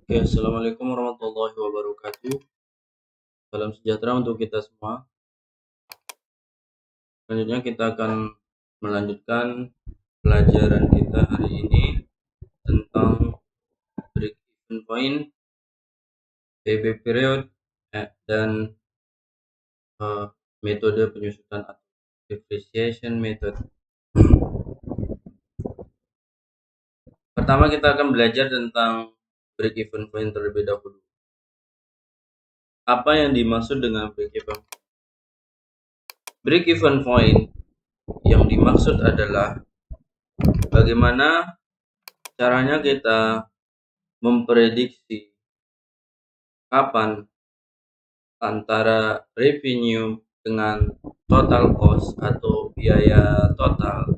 Oke, assalamualaikum warahmatullahi wabarakatuh. Salam sejahtera untuk kita semua. Selanjutnya kita akan melanjutkan pelajaran kita hari ini tentang break even point, payback period, dan metode penyusutan atau depreciation method. Pertama kita akan belajar tentang break even point terlebih dahulu. Apa yang dimaksud dengan break even? Break even point yang dimaksud adalah bagaimana caranya kita memprediksi kapan antara revenue dengan total cost atau biaya total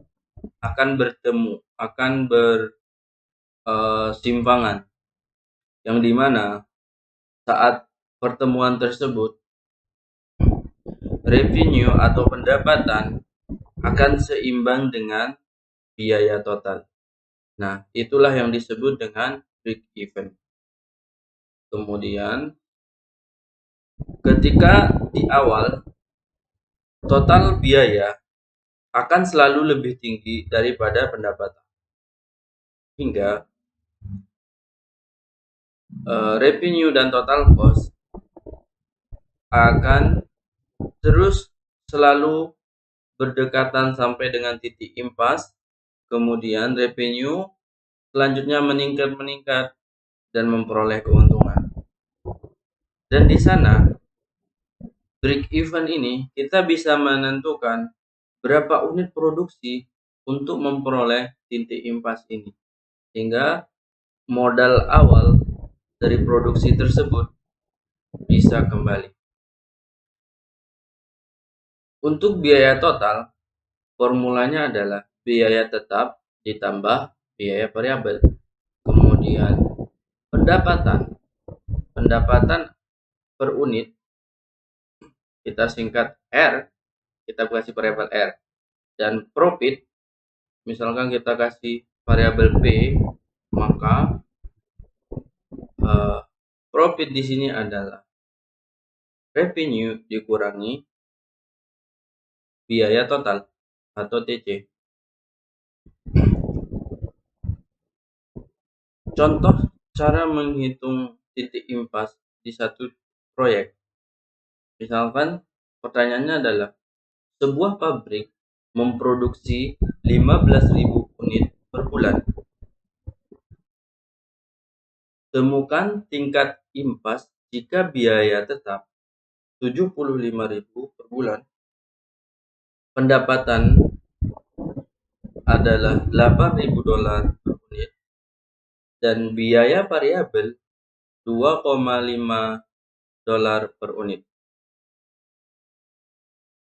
akan bertemu, akan bersimpangan, yang dimana saat pertemuan tersebut revenue atau pendapatan akan seimbang dengan biaya total. Nah, itulah yang disebut dengan break even. Kemudian ketika di awal total biaya akan selalu lebih tinggi daripada pendapatan, hingga revenue dan total cost akan terus selalu berdekatan sampai dengan titik impas. Kemudian revenue selanjutnya meningkat dan memperoleh keuntungan. Dan di sana break even ini kita bisa menentukan berapa unit produksi untuk memperoleh titik impas ini, sehingga modal awal dari produksi tersebut bisa kembali. Untuk biaya total, formulanya adalah biaya tetap ditambah biaya variabel. Kemudian pendapatan per unit kita singkat R, kita kasih variabel R. Dan profit, misalkan kita kasih variabel P, maka profit di sini adalah revenue dikurangi biaya total atau TC. Contoh cara menghitung titik impas di satu proyek. Misalkan pertanyaannya adalah sebuah pabrik memproduksi 15.000 unit per bulan. Temukan tingkat impas jika biaya tetap 75.000 per bulan, pendapatan adalah $8.000 per unit, dan biaya variabel $2,5 per unit.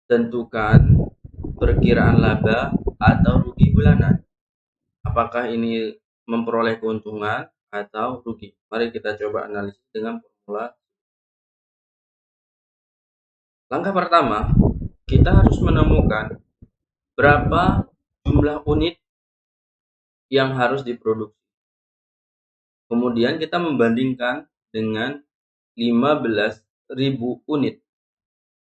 Tentukan perkiraan laba atau rugi bulanan. Apakah ini memperoleh keuntungan atau rugi? Mari kita coba analisis dengan formula. Langkah pertama, kita harus menemukan berapa jumlah unit yang harus diproduksi. Kemudian kita membandingkan dengan 15.000 unit.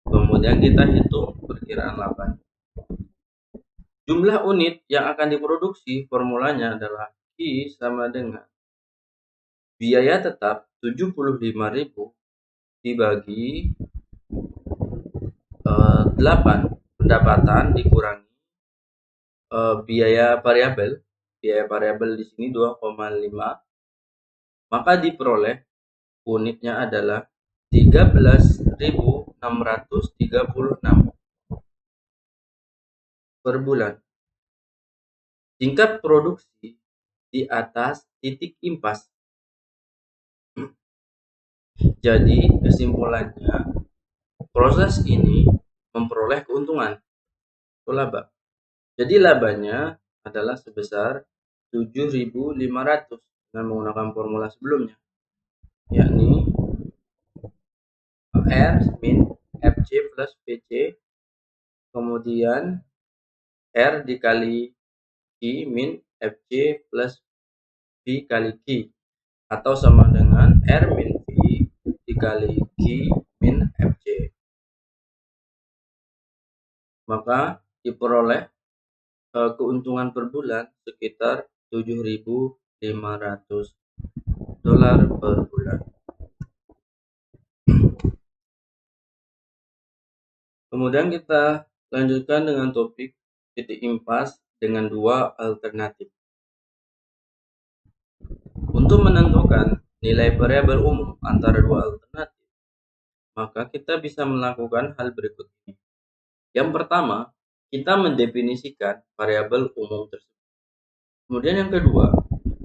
Kemudian kita hitung perkiraan laba. Jumlah unit yang akan diproduksi formulanya adalah I sama dengan biaya tetap 75.000 dibagi 8, pendapatan dikurangi biaya variabel. Biaya variabel di sini 2,5, maka diperoleh unitnya adalah 13.636 per bulan. Tingkat produksi di atas titik impas. Jadi kesimpulannya, proses ini memperoleh keuntungan atau laba. Jadi labanya adalah sebesar 7.500 dengan menggunakan formula sebelumnya, yakni R min FC plus PC, kemudian R dikali Q min FC plus V kali Q. atau sama dengan R min V dikali Q min Fj. Maka diperoleh keuntungan per bulan sekitar $7.500 per bulan. Kemudian kita lanjutkan dengan topik titik impas dengan dua alternatif. Untuk menentukan nilai variabel umum antara dua alternatif, maka kita bisa melakukan hal berikut ini. Yang pertama, kita mendefinisikan variabel umum tersebut. Kemudian yang kedua,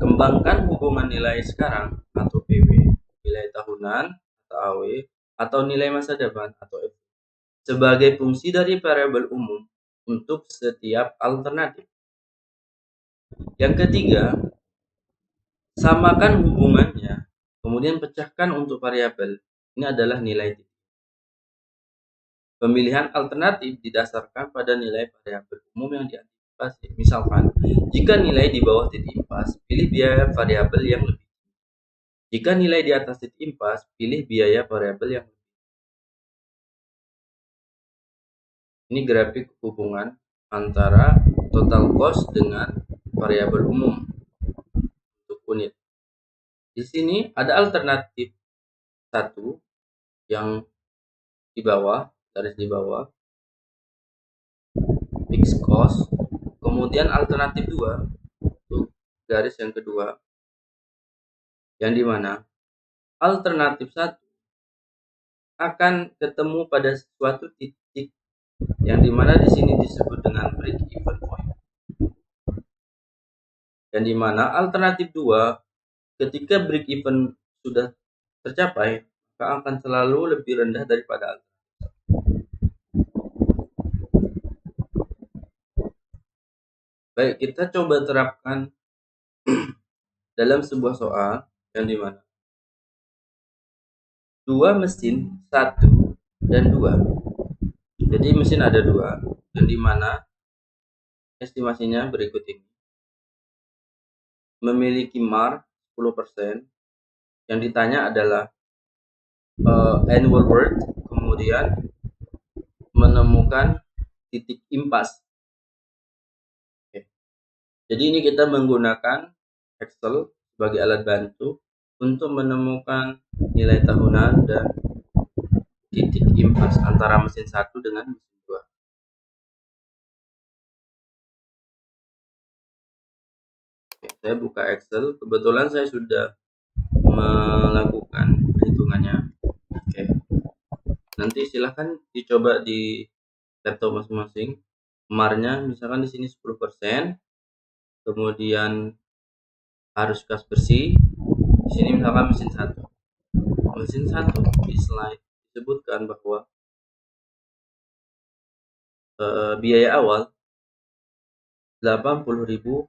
kembangkan hubungan nilai sekarang atau PW, nilai tahunan atau AW, atau nilai masa depan atau F sebagai fungsi dari variabel umum untuk setiap alternatif. Yang ketiga, samakan hubungannya, kemudian pecahkan untuk variabel. Ini adalah nilai titik. Pemilihan alternatif didasarkan pada nilai variabel umum yang diantisipasi. Misalkan, jika nilai di bawah titik impas, pilih biaya variabel yang lebih. Jika nilai di atas titik impas, pilih biaya variabel yang lebih. Ini grafik hubungan antara total cost dengan variabel umum untuk unit. Di sini ada alternatif satu yang di bawah, garis di bawah, fixed cost. Kemudian alternatif 2 untuk garis yang kedua, yang dimana alternatif 1 akan ketemu pada suatu titik yang dimana di sini disebut dengan break even point. Yang dimana alternatif 2 ketika break even sudah tercapai, maka akan selalu lebih rendah daripada alternatif. Baik, kita coba terapkan dalam sebuah soal yang dimana dua mesin, 1 dan 2. Jadi mesin ada 2, yang dimana estimasinya berikut ini. Memiliki MAR 10%, yang ditanya adalah annual worth, kemudian menemukan titik impas. Oke. Jadi ini kita menggunakan Excel sebagai alat bantu untuk menemukan nilai tahunan dan titik impas antara mesin 1 dengan mesin 2. Oke, saya buka Excel. Kebetulan saya sudah melakukan perhitungannya. Oke. Nanti silahkan dicoba di laptop masing-masing. MAR-nya misalkan di sini 10%, kemudian arus gas bersih. Di sini misalkan mesin 1. Mesin 1 di slide disebutkan bahwa biaya awal $80.000,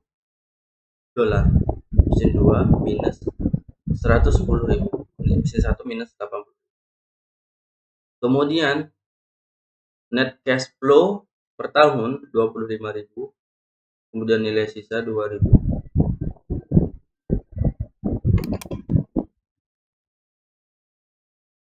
mesin 2 minus 110.000, mesin 1 minus 80. Kemudian net cash flow per tahun 25.000, kemudian nilai sisa 2.000.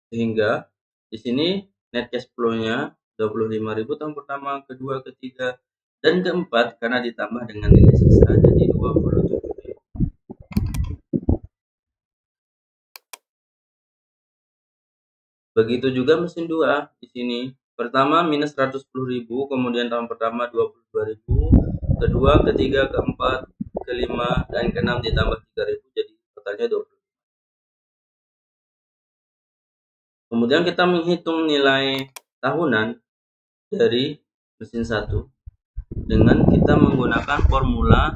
Sehingga di sini net cash flow-nya 25.000 tahun pertama, kedua, ketiga, dan keempat karena ditambah dengan nilai sisa jadi 27.000. Begitu juga mesin 2 di sini. Pertama minus 110.000, kemudian tahun pertama 22.000, kedua, ketiga, keempat, kelima, dan keenam ditambah 3.000 jadi totalnya 20. Kemudian kita menghitung nilai tahunan dari mesin 1 dengan kita menggunakan formula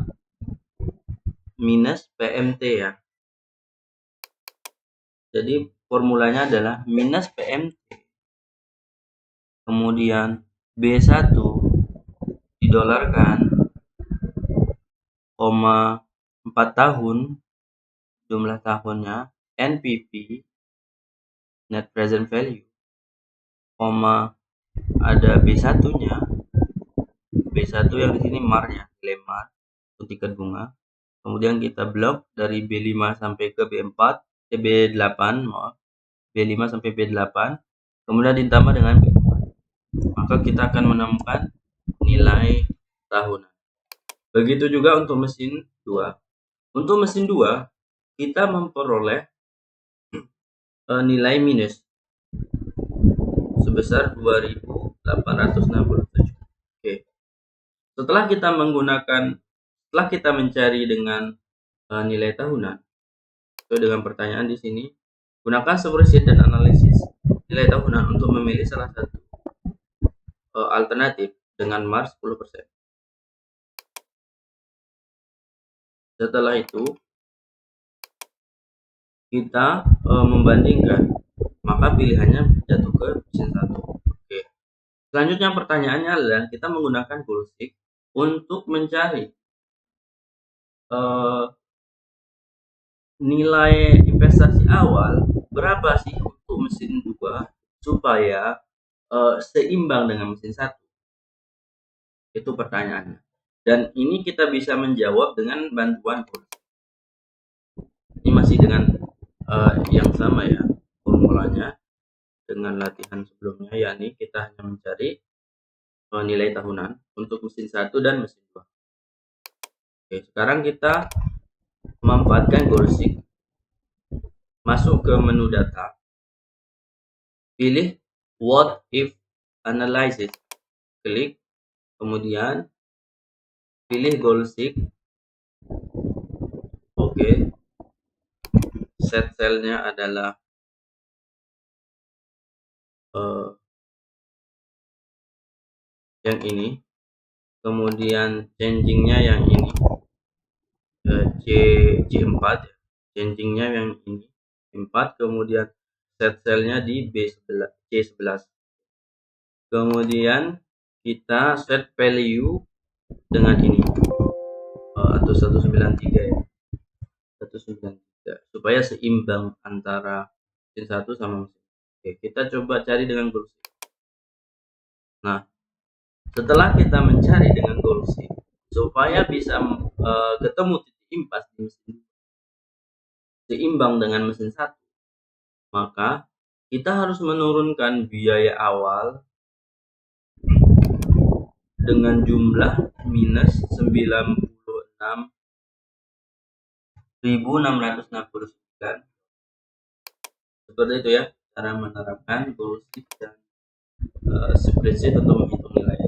minus PMT ya. Jadi formulanya adalah minus PMT, kemudian B1 didolarkan, 4 tahun jumlah tahunnya, NPV net present value, ada B1 nya, B1 yang di sini MAR nya, nilai MAR untuk tiket bunga, kemudian kita blok dari B5 sampai ke B4, B8, maaf, B5 sampai B8, kemudian ditambah dengan B4. Maka kita akan menemukan nilai tahunan. Begitu juga untuk mesin 2. Untuk mesin 2, kita memperoleh nilai minus sebesar 2867. Oke. Setelah kita mencari dengan nilai tahunan, sesuai dengan pertanyaan di sini, gunakan spreadsheet dan analisis nilai tahunan untuk memilih salah satu alternatif dengan margin 10%. Setelah itu, kita membandingkan, maka pilihannya jatuh ke mesin 1. Oke. Selanjutnya pertanyaannya adalah kita menggunakan goalstick untuk mencari nilai investasi awal berapa sih untuk mesin 2 supaya seimbang dengan mesin 1. Itu pertanyaannya. Dan ini kita bisa menjawab dengan bantuan goalstick. Ini masih dengan yang sama ya formulanya dengan latihan sebelumnya, yakni kita hanya mencari nilai tahunan untuk mesin 1 dan mesin 2. Oke, sekarang kita memanfaatkan goalstick. Masuk ke menu data, pilih what if analysis, klik, kemudian pilih goalstick. Oke, set cellnya adalah yang ini, kemudian changingnya yang ini, C4, changingnya yang ini 4, kemudian set cellnya di C11, kemudian kita set value dengan ini atau 193 ya, 193 supaya seimbang antara mesin 1 sama mesin. Oke, kita coba cari dengan goalstick. Nah, setelah kita mencari dengan goalstick supaya bisa ketemu titik impas di mesin seimbang dengan mesin 1, maka kita harus menurunkan biaya awal dengan jumlah minus 96.669. Seperti itu ya cara menerapkan goalstick dan spreadsheet untuk menghitung nilai.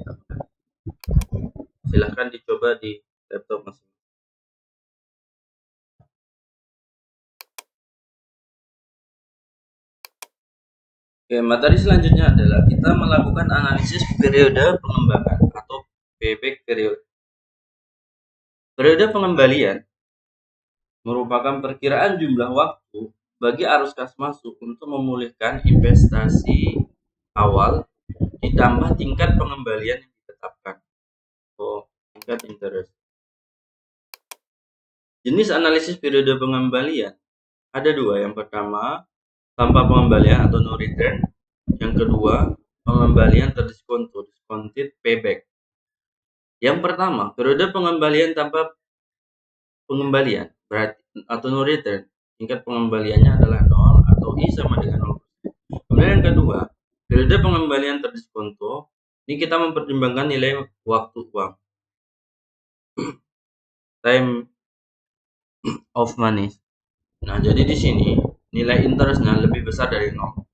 Silahkan dicoba di laptop masing-masing. Oke, materi selanjutnya adalah kita melakukan analisis periode pengembangan atau payback period. Periode pengembalian merupakan perkiraan jumlah waktu bagi arus kas masuk untuk memulihkan investasi awal ditambah tingkat pengembalian yang ditetapkan. Tingkat interest. Jenis analisis periode pengembalian ada dua. Yang pertama, tanpa pengembalian atau no return. Yang kedua, pengembalian terdiskonto, discounted payback. Yang pertama, periode pengembalian tanpa pengembalian berarti atau no return, tingkat pengembaliannya adalah 0 atau I sama dengan 0%. Kemudian yang kedua, periode pengembalian terdiskonto, ini kita mempertimbangkan nilai waktu uang, time of money. Nah, jadi di sini nilai interestnya lebih besar dari 0.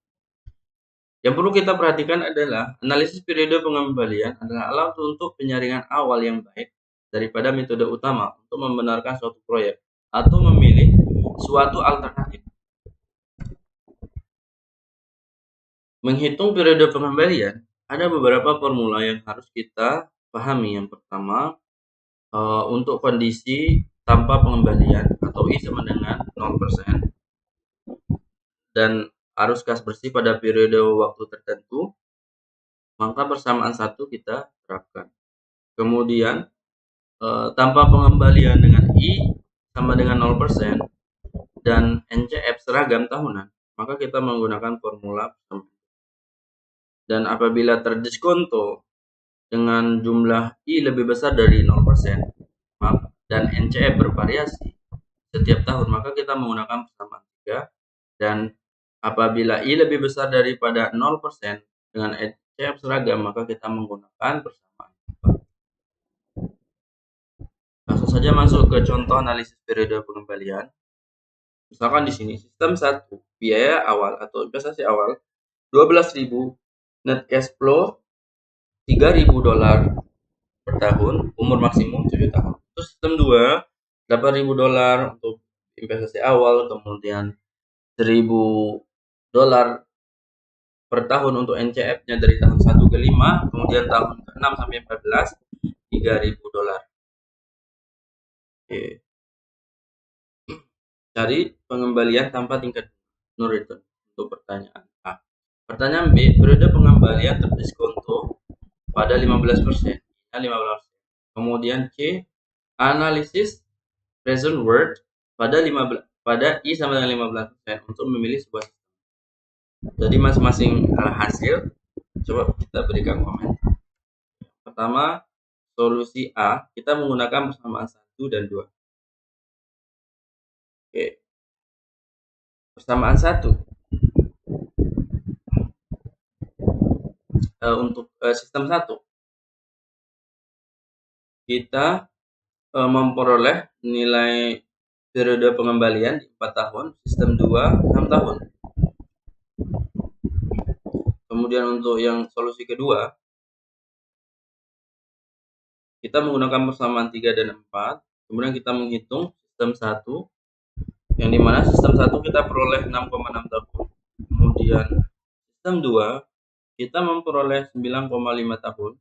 Yang perlu kita perhatikan adalah analisis periode pengembalian adalah alat untuk penyaringan awal yang baik daripada metode utama untuk membenarkan suatu proyek atau memilih suatu alternatif. Menghitung periode pengembalian, ada beberapa formula yang harus kita pahami. Yang pertama, untuk kondisi tanpa pengembalian atau I sama dengan 0% dan arus kas bersih pada periode waktu tertentu, maka persamaan satu kita terapkan. Kemudian tanpa pengembalian dengan I sama dengan 0% dan NCF seragam tahunan, maka kita menggunakan formula persamaan. Dan apabila terdiskonto dengan jumlah I lebih besar dari 0%, dan NCF bervariasi setiap tahun, maka kita menggunakan persamaan 3. Dan apabila I lebih besar daripada 0% dengan NCF seragam, maka kita menggunakan persamaan 4. Langsung saja masuk ke contoh analisis periode pengembalian. Misalkan di sini sistem 1, biaya awal atau investasi awal 12.000, net cash flow $3.000 per tahun, umur maksimum 7 tahun. Terus sistem 2, $8.000 untuk investasi awal, kemudian $1.000 per tahun untuk NCF-nya dari tahun 1 ke 5, kemudian tahun ke 6 sampai 14 $3.000. Oke. Cari pengembalian tanpa tingkat no return untuk pertanyaan A. Pertanyaan B, periode pengembalian terdiskonto pada 15%. 15%. Kemudian C, analisis present worth pada I sama dengan 15% untuk memilih sebuah sistem. Jadi masing-masing hasil coba kita berikan komen. Pertama, solusi A, kita menggunakan persamaan 1 dan 2. Oke. Persamaan 1. Untuk sistem 1. Kita memperoleh nilai periode pengembalian di 4 tahun, sistem 2 6 tahun. Kemudian untuk yang solusi kedua, kita menggunakan persamaan 3 dan 4. Kemudian kita menghitung sistem 1, yang dimana sistem 1 kita peroleh 6,6 tahun. Kemudian sistem 2 kita memperoleh 9,5 tahun.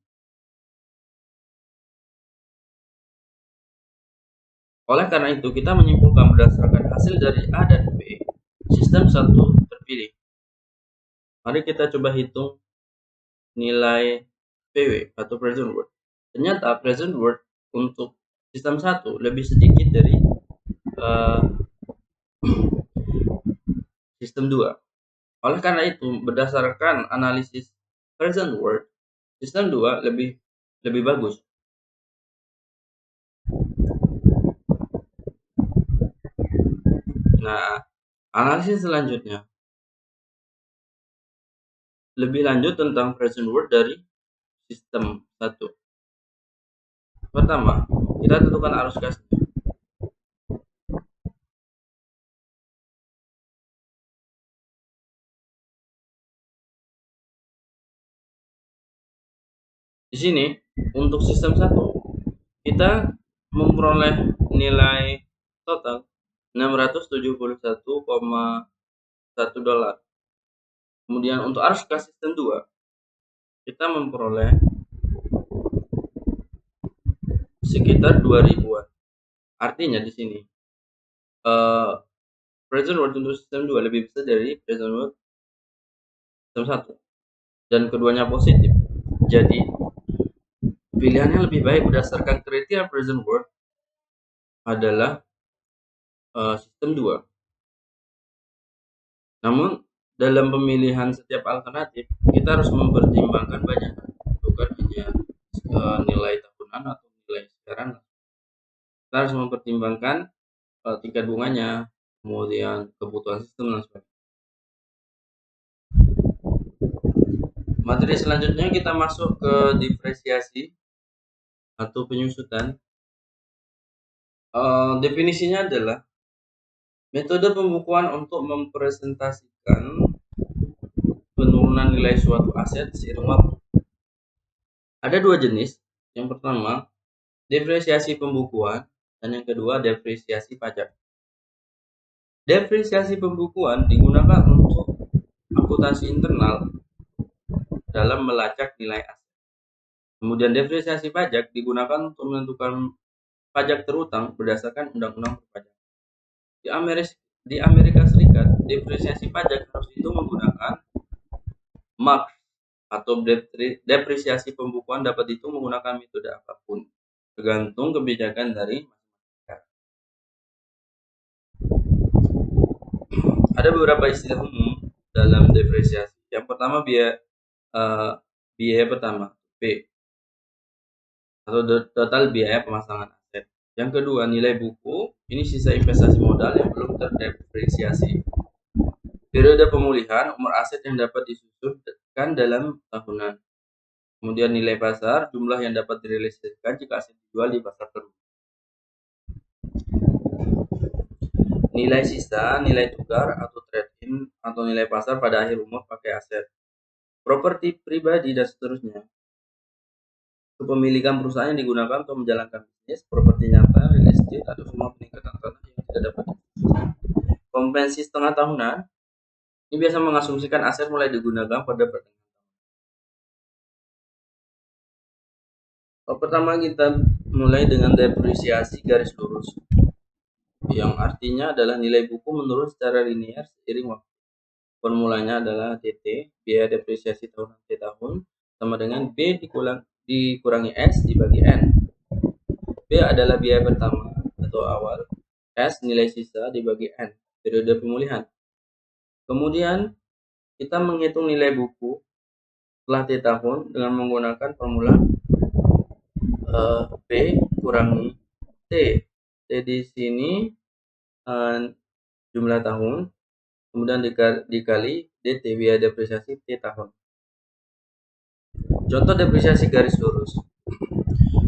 Oleh karena itu, kita menyimpulkan berdasarkan hasil dari A dan B, sistem 1 terpilih. Mari kita coba hitung nilai PW atau present worth. Ternyata present worth untuk sistem 1 lebih sedikit dari sistem 2. Oleh karena itu, berdasarkan analisis present worth, sistem 2 lebih bagus. Nah, analisis selanjutnya lebih lanjut tentang present worth dari sistem 1. Pertama, kita tentukan arus kasnya. Di sini untuk sistem 1 kita memperoleh nilai total $671,1. Kemudian untuk arus kas sistem 2 kita memperoleh sekitar 2.000-an. Artinya di sini present worth untuk sistem 2 lebih besar dari present worth sistem 1 dan keduanya positif. Jadi pilihannya lebih baik berdasarkan kriteria present worth adalah sistem 2. Namun dalam pemilihan setiap alternatif kita harus mempertimbangkan banyak, bukan hanya nilai tahunan atau nilai sekarang. Kita harus mempertimbangkan tingkat bunganya, kemudian kebutuhan sistem dan sebagainya. Materi selanjutnya kita masuk ke depresiasi atau penyusutan. Definisinya adalah metode pembukuan untuk mempresentasikan penurunan nilai suatu aset seiring waktu. Ada dua jenis. Yang pertama, depresiasi pembukuan, dan yang kedua, depresiasi pajak. Depresiasi pembukuan digunakan untuk akuntansi internal dalam melacak nilai aset. Kemudian depresiasi pajak digunakan untuk menentukan pajak terutang berdasarkan undang-undang perpajakan. Di Amerika Serikat, depresiasi pajak harus itu menggunakan mark atau depresiasi pembukuan dapat itu menggunakan metode apapun, tergantung kebijakan dari masyarakat. Ada beberapa istilah umum dalam depresiasi. Yang pertama biaya pertama, P, atau total biaya pemasangan aset. Yang kedua, nilai buku. Ini sisa investasi modal yang belum terdepresiasi. Periode pemulihan, umur aset yang dapat disusunkan dalam tahunan. Kemudian nilai pasar, jumlah yang dapat direalisasikan jika aset dijual di pasar tersebut. Nilai sisa, nilai tukar atau trade-in atau nilai pasar pada akhir umur pakai aset. Properti pribadi dan seterusnya. Kepemilikan perusahaan yang digunakan untuk menjalankan bisnis, properti nyata, real estate, atau semua peningkatan tanah yang tidak dapat disusunkan. Kompensi setengah tahunan, ini biasa mengasumsikan aset mulai digunakan pada pertengahan. Pertama kita mulai dengan depresiasi garis lurus, yang artinya adalah nilai buku menurun secara linear seiring waktu. Formulanya adalah DT, biaya depresiasi tahunan T tahun, sama dengan B dikurangi S dibagi N. B adalah biaya pertama atau awal, S nilai sisa dibagi N, periode pemulihan. Kemudian kita menghitung nilai buku setelah T tahun dengan menggunakan formula B kurangi T. T di sini jumlah tahun, kemudian dikali DT, biaya depresiasi T tahun. Contoh depresiasi garis lurus.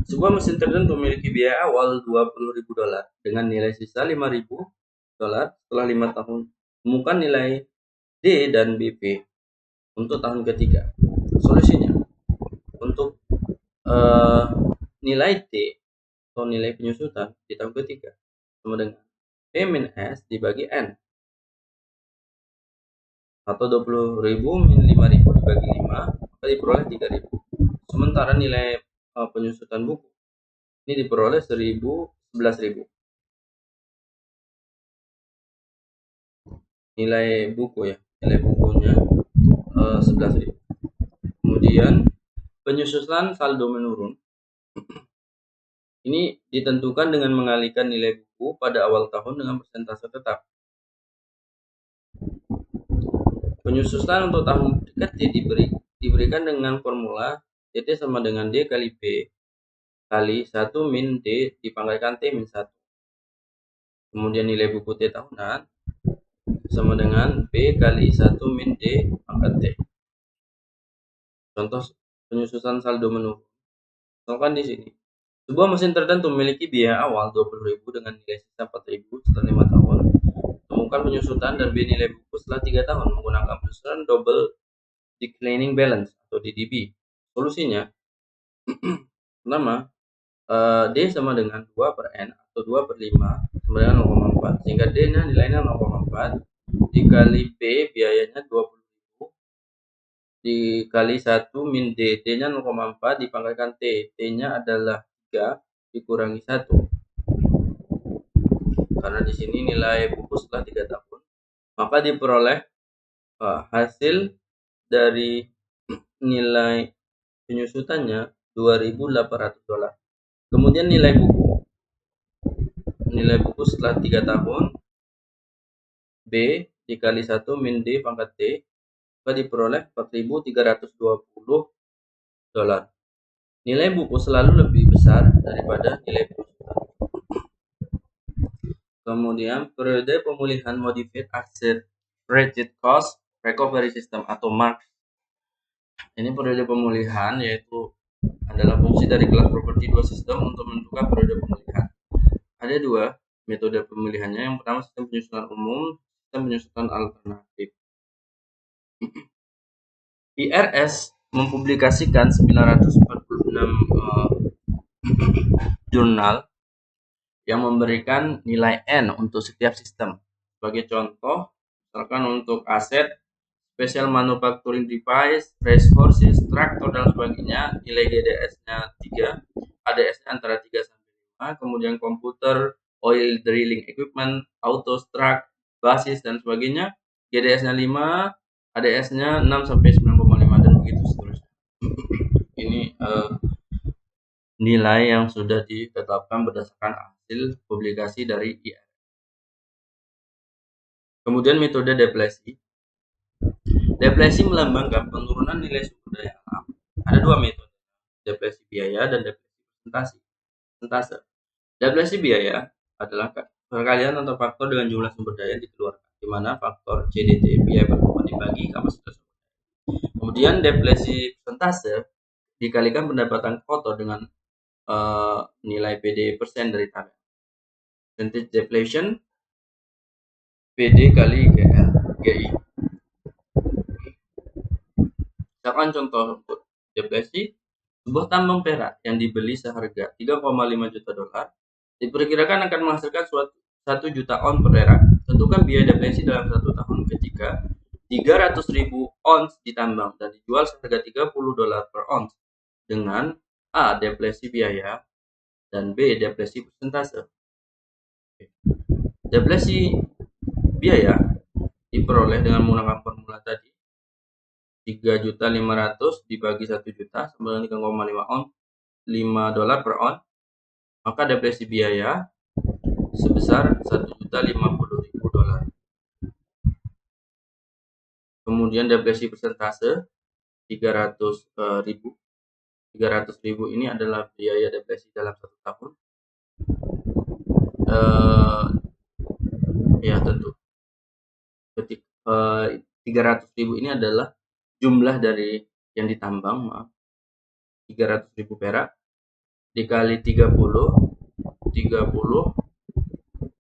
Sebuah mesin tertentu memiliki biaya awal $20.000 dengan nilai sisa $5.000 setelah 5 tahun. Temukan nilai D dan BP untuk tahun ketiga. Solusinya, untuk nilai T atau nilai penyusutan di tahun ketiga sama dengan P min S dibagi N, atau 20.000 min 5.000 dibagi 5, maka diperoleh 3.000. Sementara nilai penyusutan buku ini diperoleh 11.000. Nilai buku ya, nilai bukunya 11.000. Kemudian penyusutan saldo menurun. Ini ditentukan dengan mengalihkan nilai buku pada awal tahun dengan persentase tetap. Penyusutan untuk tahun ketiga diberikan dengan formula DT sama dengan D kali B kali 1 min D dipangkatkan T min 1. Kemudian nilai buku T tahunan sama dengan B kali 1 min D pangkat T. Contoh penyusutan saldo menurun. Contohkan di sini. Sebuah mesin tertentu memiliki biaya awal 20.000 dengan nilai sisa 4.000 setelah 5 tahun. Temukan penyusutan dan B nilai buku setelah 3 tahun menggunakan penyusutan double declining balance atau DDB. Solusinya, pertama, D sama dengan 2 per N atau 2 per 5 sama dengan 0,4, sehingga D nya nilainya 0,4 dikali B biayanya 20.000 dikali 1 min D, D nya 0,4 dipangkatkan T, T nya adalah 3 dikurangi 1, karena di sini nilai buku setelah 3 tahun, maka diperoleh hasil dari nilai penyusutannya $2.800. Kemudian nilai buku setelah 3 tahun B dikali 1 min D pangkat T, maka diperoleh $4.320. Nilai buku selalu lebih besar daripada nilai penyusutan. Kemudian periode pemulihan Modified Accelerated Cost Recovery System atau MARC. Ini periode pemulihan, yaitu adalah fungsi dari kelas properti 2 sistem untuk menentukan periode pemulihan. Ada 2 metode pemilihannya. Yang pertama sistem penyusutan umum, sistem penyusutan alternatif. IRS mempublikasikan 946 jurnal yang memberikan nilai N untuk setiap sistem. Sebagai contoh, misalkan untuk aset, special manufacturing device, race horses, traktor dan sebagainya, nilai GDS-nya 3, ADS-nya antara 3 sampai 5, kemudian komputer, oil drilling equipment, auto, truck, basis dan sebagainya, GDS-nya 5, ADS-nya 6 sampai 9,5 dan begitu seterusnya. Ini nilai yang sudah ditetapkan berdasarkan hasil publikasi dari IRS. Kemudian metode deflasi. Deflasi melambangkan penurunan nilai sumber daya alam. Ada 2 metode, deflasi biaya dan deflasi persentase. Deflasi biaya adalah perkalian atau faktor dengan jumlah sumber daya dikeluarkan, di mana faktor CDT biaya bertambah dibagi kapasitas sumber daya. Kemudian deflasi persentase dikalikan pendapatan kotor dengan nilai PD persen dari tabel. Percentage deflation PD kali GI. Misalkan contoh untuk deflasi, sebuah tambang perak yang dibeli seharga 3,5 juta dolar diperkirakan akan menghasilkan 1 juta on per perak. Tentukan biaya deflasi dalam 1 tahun ketika 300.000 ons ditambang dan dijual seharga 30 dolar per ons dengan A. Deflasi biaya dan B. Deflasi persentase. Deflasi biaya diperoleh dengan menggunakan formula tadi. 3.500.000 dibagi 1 juta sama dengan 3,5 on, 5 dolar per on. Maka deflasi biaya sebesar 1.050.000 dolar. Kemudian deflasi persentase 300.000. 300.000 ini adalah biaya deflasi dalam 1 tahun. Ya tentu. 300.000 ini adalah jumlah dari yang ditambang, 300.000 perak dikali 30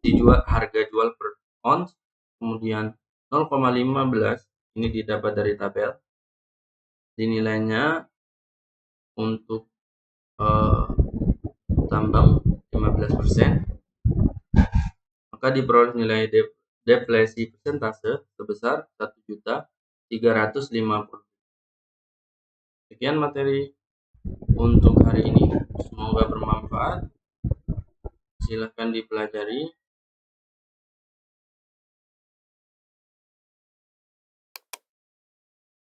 dijual, harga jual per ons, kemudian 0,15 ini didapat dari tabel, dinilainya untuk tambang 15%, maka diperoleh nilai deflasi persentase sebesar 1.350.000. Sekian materi untuk hari ini, semoga bermanfaat. Silahkan dipelajari.